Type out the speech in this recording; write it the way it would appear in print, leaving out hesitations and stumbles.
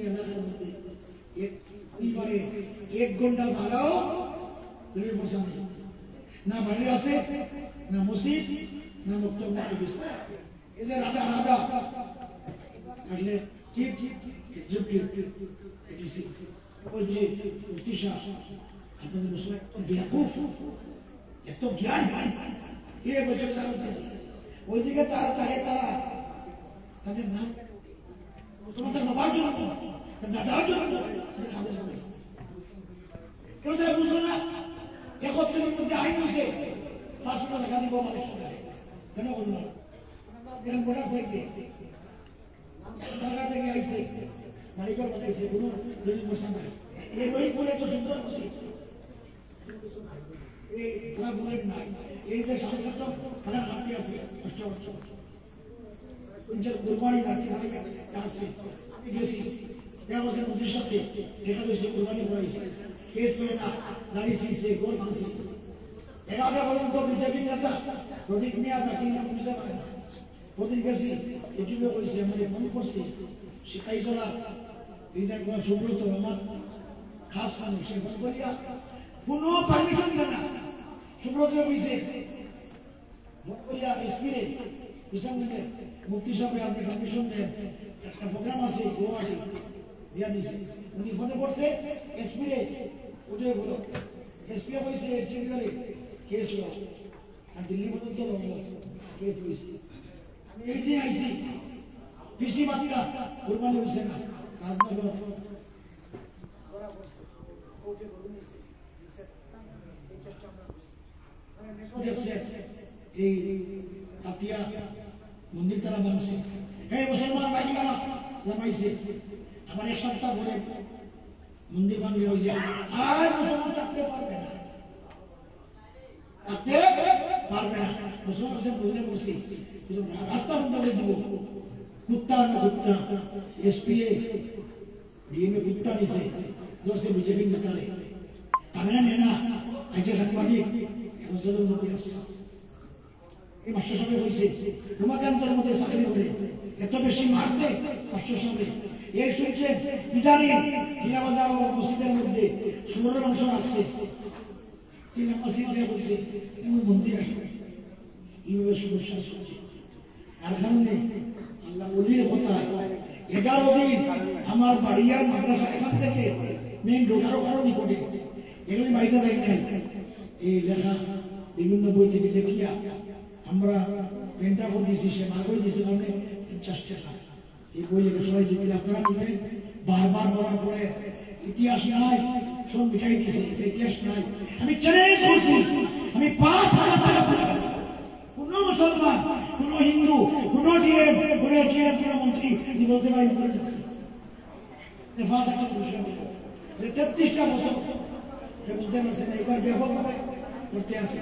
এলাকার মধ্যে পরিবারে 1 ঘন্টা থাকাও দলিল মোর্শা নেই, না বাড়ির আছে, না মসজিদ, না বক্তব্য। এই যে রাধা রাধা আসলে আপনাদের মুসলমান বেকুফ, এত জ্ঞান কে বছর ওইদিকে তারা তাকে তারা তাদের নাম মুসলমানদের বাবার জন্য, দাদার জন্য কেন তারা বুঝলো না? 71-এর মধ্যে আইন হয়েছে 500 টাকা দিব মানুষ কেন বললো না? এরকম বোনাস থেকে সরকার থেকে আইসে মালিকের কথা আইসে কোনো দলিল মোর্শা নাই। এই বই বলে তো সুন্দর মসজিদ তারা বলেন নাই। এই যে সংসদ তারা মাটি আছে কষ্ট করছে কুরবানি নাকি আসছে। আমি গেছি মন্ত্রীর সাথে দেখা গেছে কুরবানি করাইছে, কেস করে না দাঁড়িয়ে শিখছে, গোল ভাঙছে। 11টা পর্যন্ত বিজেপির নেতা প্রদীপ মিয়া জাকির নাম বুঝতে পারে না। প্রদীপ গেছি ইউটিউবে করেছে, আমাদের ফোন করছে, শিখাই চলা এই যে সুব্রত আমার খাস মানুষ, সে ফোন করিয়া কোনো পারমিশন দেয় না। সুব্রত বলছে স্পিডে মুক্তি সাহেব আপনি পারমিশন দেন, একটা প্রোগ্রাম আছে গুয়াহাটি দিয়া দিছে। উনি ফোনে করছে স্পিডে উঠে বলো, এসপি কইছে টিভিওরে কেস লো আর দিল্লি পর্যন্ত কেস হয়েছে। আমি এই দিয়ে আইসি পিসি বাচ্চা কুরবানি হয়েছে না রাজনগর এই তাতিয়া মন্দির তারা বানছে। এই মুসলমান ভাই নামাইছে, আবার 1 সপ্তাহ পরে মন্দির ভাঙলে হয়ে যায়। আর মুসলমান থাকতে পারবে না, থাকতে পারবে না। মুসলমান বললে বলছি রাস্তা বন্ধ করে দিব। কুত্তা না কুত্তা এসপিএ ডিএমএ কুত্তা নিছে ধরছে বিজেপি নেতারে তারা নেয় না আইসে সাংবাদিক এখন মধ্যে আসছে। এই মাস্টার সাহেব হয়েছে রুমাকান্তের মধ্যে চাকরি করে এত বেশি মারছে মাস্টার সাহেব। এই শুনছে ইদানি কিনাবাজার মসজিদের মধ্যে সুরের মাংস আসছে, মন্দির এইভাবে সমস্যা হচ্ছে। আর কারণে আল্লাহ বলির কথায় 11 দিন আমার বাড়িয়ার মাদ্রাসা এখান থেকে মেন ঢোকারও কারো নিকটে এগুলি বাড়িতে যাই নাই। এই লেখা বিভিন্ন বই থেকে দেখিয়া আমরা পেনটা করে দিয়েছি, সে মা করে দিয়েছে মানে 50 টাকা। এই বই লেখা সবাই যেতে আপনারা নিবেন। বারবার বলার পরে ইতিহাস নাই সব মিটাই দিয়েছে, ইতিহাস নাই। আমি চ্যালেঞ্জ করছি, আমি 5,000 টাকা কোন মুসলমান, কোন হিন্দু, কোন ডিএম, কোন টিএম, কোন মন্ত্রী বলতে পারি 33টা বছর বলতে পারছে না। এবার ব্যাপকভাবে করতে আসে।